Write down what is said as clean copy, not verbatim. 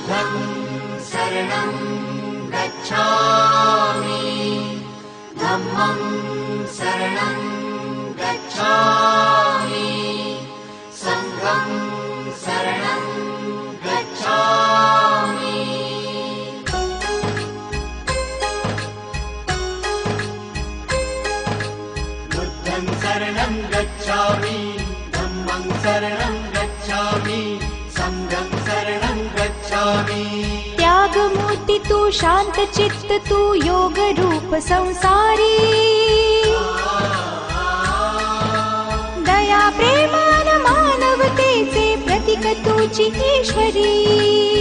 बुद्धं शरणं गच्छामि धम्मं शरणं गच्छामि संघं शरणं गच्छामि बुद्धं शरणं गच्छामि धम्मं शरणं गच्छामि संघं शरणं गच्छामि त्याग मूर्ति तू शांत चित्त तू योग रूप संसारी दया प्रेमान मानवतेचे प्रतीक तुझी ईश्वरी